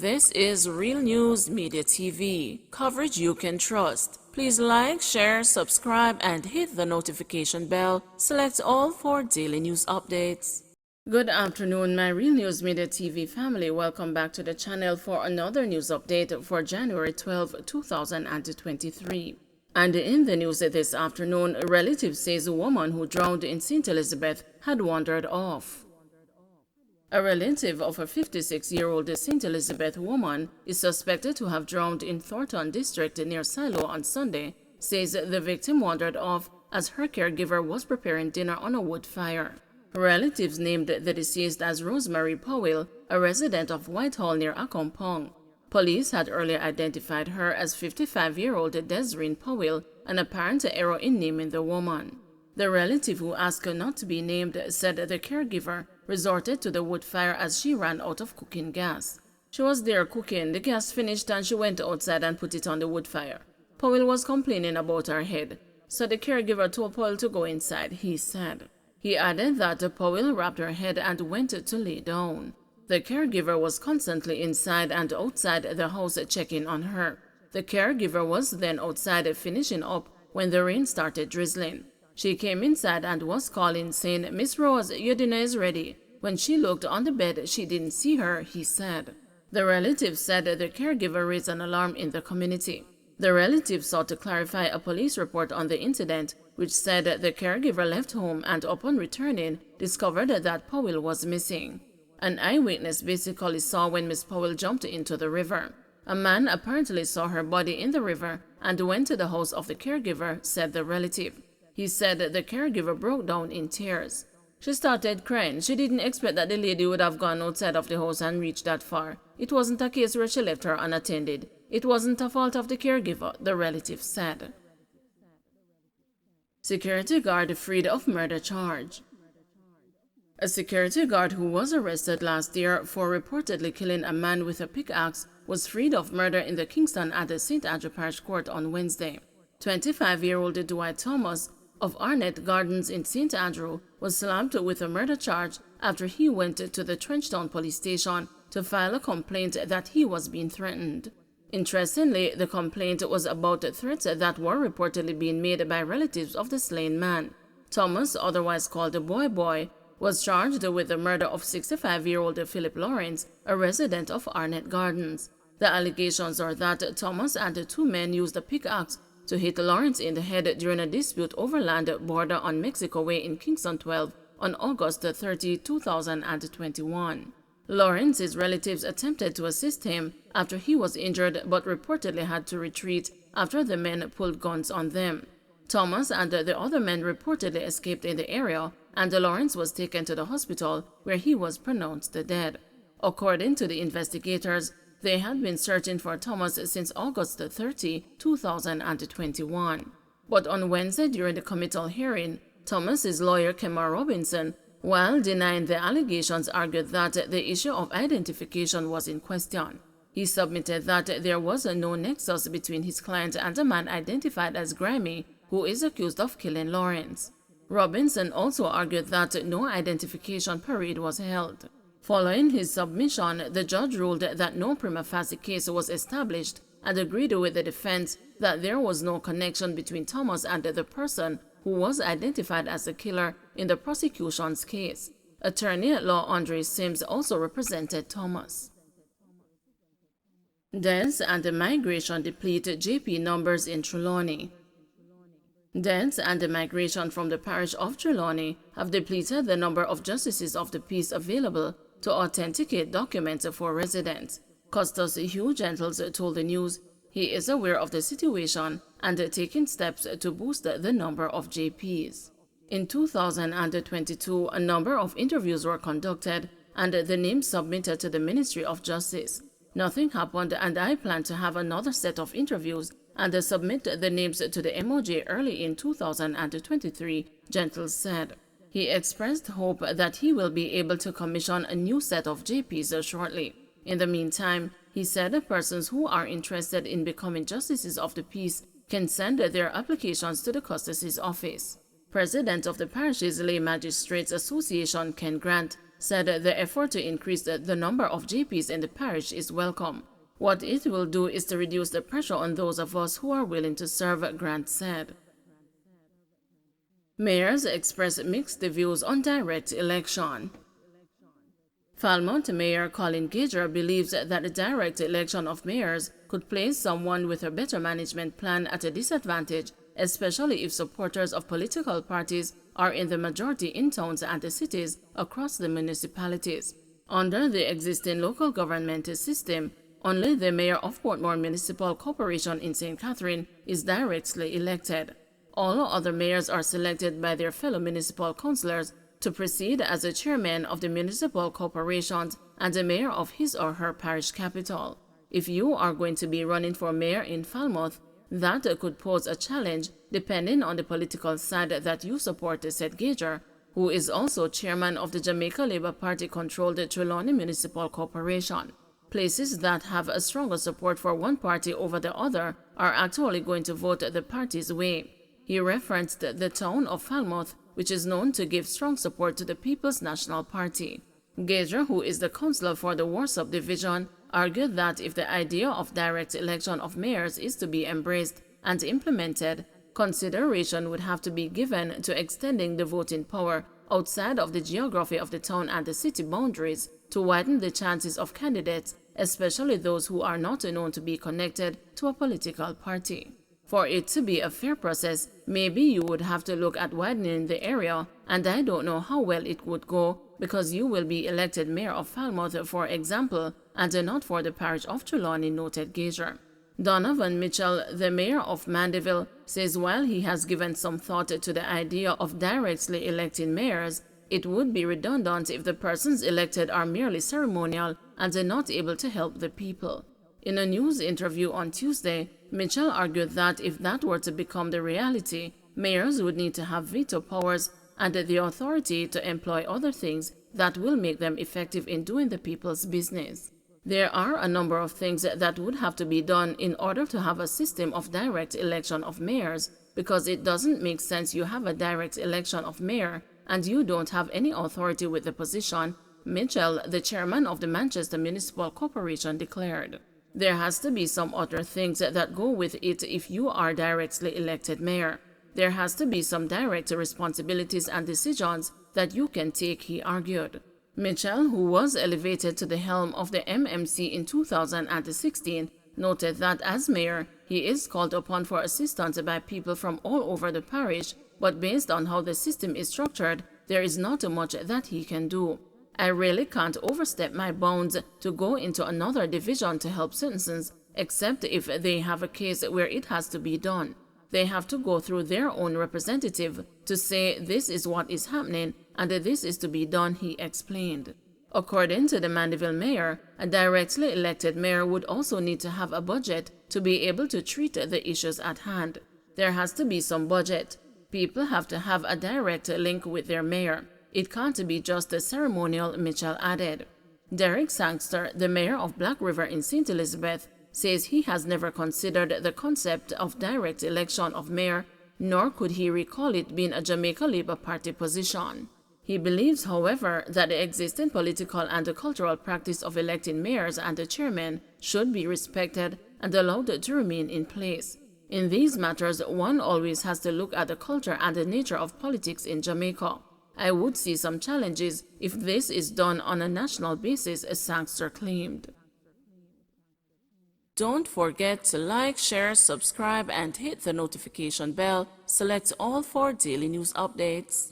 This is Real News Media TV, coverage you can trust. Please like, share, subscribe, and hit the notification bell. Select all for daily news updates. Good afternoon, my Real News Media TV family. Welcome back to the channel for another news update for January 12, 2023. And in the news this afternoon, a relative says a woman who drowned in St. Elizabeth had wandered off. A relative of a 56-year-old St. Elizabeth woman is suspected to have drowned in Thornton district near Silo on Sunday, says the victim wandered off as her caregiver was preparing dinner on a wood fire. Relatives named the deceased as Rosemary Powell, a resident of Whitehall near Accompong. Police had earlier identified her as 55-year-old Desireen Powell, an apparent error in naming the woman. The relative who asked her not to be named said the caregiver resorted to the wood fire as she ran out of cooking gas. She was there cooking, the gas finished and she went outside and put it on the wood fire. Powell was complaining about her head, so the caregiver told Powell to go inside, he said. He added that Powell wrapped her head and went to lay down. The caregiver was constantly inside and outside the house checking on her. The caregiver was then outside finishing up when the rain started drizzling. She came inside and was calling, saying, "Miss Rose, your dinner is ready." When she looked on the bed, she didn't see her, he said. The relative said the caregiver raised an alarm in the community. The relative sought to clarify a police report on the incident, which said the caregiver left home and upon returning, discovered that Powell was missing. An eyewitness basically saw when Miss Powell jumped into the river. A man apparently saw her body in the river and went to the house of the caregiver, said the relative. He said the caregiver broke down in tears. She started crying. She didn't expect that the lady would have gone outside of the house and reached that far. It wasn't a case where she left her unattended. It wasn't a fault of the caregiver, the relative said. Security guard freed of murder charge. A security guard who was arrested last year for reportedly killing a man with a pickaxe was freed of murder in the Kingston at St. Andrew Parish Court on Wednesday. 25-year-old Dwight Thomas of Arnett Gardens in St. Andrew was slapped with a murder charge after he went to the Trenchtown police station to file a complaint that he was being threatened. Interestingly, the complaint was about threats that were reportedly being made by relatives of the slain man. Thomas, otherwise called the Boy, was charged with the murder of 65-year-old Philip Lawrence, a resident of Arnett Gardens. The allegations are that Thomas and the two men used a pickaxe to hit Lawrence in the head during a dispute over land border on Mexico Way in Kingston 12 on August 30, 2021. Lawrence's relatives attempted to assist him after he was injured but reportedly had to retreat after the men pulled guns on them. Thomas and the other men reportedly escaped in the area, and Lawrence was taken to the hospital where he was pronounced dead. According to the investigators, they had been searching for Thomas since August 30, 2021. But on Wednesday during the committal hearing, Thomas's lawyer Kemar Robinson, while denying the allegations, argued that the issue of identification was in question. He submitted that there was no nexus between his client and a man identified as Grammy, who is accused of killing Lawrence. Robinson also argued that no identification parade was held. Following his submission, the judge ruled that no prima facie case was established and agreed with the defense that there was no connection between Thomas and the person who was identified as the killer in the prosecution's case. Attorney-at-law Andre Sims also represented Thomas. Deaths and the migration deplete JP numbers in Trelawney. Deaths and the migration from the parish of Trelawney have depleted the number of justices of the peace available to authenticate documents for residents. Custos Hugh Gentles told the news he is aware of the situation and taking steps to boost the number of JPs. In 2022, a number of interviews were conducted and the names submitted to the Ministry of Justice. Nothing happened, and I plan to have another set of interviews and submit the names to the MOJ early in 2023, Gentles said. He expressed hope that he will be able to commission a new set of JPs shortly. In the meantime, he said persons who are interested in becoming justices of the peace can send their applications to the Custosy's office. President of the Parish's Lay Magistrates Association, Ken Grant, said the effort to increase the number of JPs in the parish is welcome. What it will do is to reduce the pressure on those of us who are willing to serve, Grant said. Mayors express mixed views on direct election. Falmouth Mayor Colin Gager believes that the direct election of mayors could place someone with a better management plan at a disadvantage, especially if supporters of political parties are in the majority in towns and the cities across the municipalities. Under the existing local government system, only the mayor of Portmore Municipal Corporation in St. Catherine is directly elected. All other mayors are selected by their fellow municipal councillors to proceed as a chairman of the municipal corporations and the mayor of his or her parish capital. If you are going to be running for mayor in Falmouth, that could pose a challenge depending on the political side that you support, said Gager, who is also chairman of the Jamaica Labour Party-controlled Trelawney Municipal Corporation. Places that have a stronger support for one party over the other are actually going to vote the party's way. He referenced the town of Falmouth, which is known to give strong support to the People's National Party. Gager, who is the councillor for the Warsop Division, argued that if the idea of direct election of mayors is to be embraced and implemented, consideration would have to be given to extending the voting power outside of the geography of the town and the city boundaries to widen the chances of candidates, especially those who are not known to be connected to a political party. For it to be a fair process, maybe you would have to look at widening the area, and I don't know how well it would go because you will be elected mayor of Falmouth, for example, and not for the parish of Trelawney, noted Gager. Donovan Mitchell, the mayor of Mandeville, says while he has given some thought to the idea of directly electing mayors, it would be redundant if the persons elected are merely ceremonial and are not able to help the people. In a news interview on Tuesday, Mitchell argued that if that were to become the reality, mayors would need to have veto powers and the authority to employ other things that will make them effective in doing the people's business. There are a number of things that would have to be done in order to have a system of direct election of mayors, because it doesn't make sense you have a direct election of mayor and you don't have any authority with the position, Mitchell, the chairman of the Manchester Municipal Corporation, declared. There has to be some other things that go with it if you are directly elected mayor. There has to be some direct responsibilities and decisions that you can take, he argued. Mitchell, who was elevated to the helm of the MMC in 2016, noted that as mayor, he is called upon for assistance by people from all over the parish, but based on how the system is structured, there is not much that he can do. I really can't overstep my bounds to go into another division to help citizens, except if they have a case where it has to be done. They have to go through their own representative to say this is what is happening and this is to be done, he explained. According to the Mandeville mayor, a directly elected mayor would also need to have a budget to be able to treat the issues at hand. There has to be some budget. People have to have a direct link with their mayor. It can't be just a ceremonial, Mitchell added. Derek Sangster, the mayor of Black River in St. Elizabeth, says he has never considered the concept of direct election of mayor, nor could he recall it being a Jamaica Labour Party position. He believes, however, that the existing political and cultural practice of electing mayors and the chairmen should be respected and allowed to remain in place. In these matters, one always has to look at the culture and the nature of politics in Jamaica. I would see some challenges if this is done on a national basis, as Sangster claimed. Don't forget to like, share, subscribe, and hit the notification bell. Select all for daily news updates.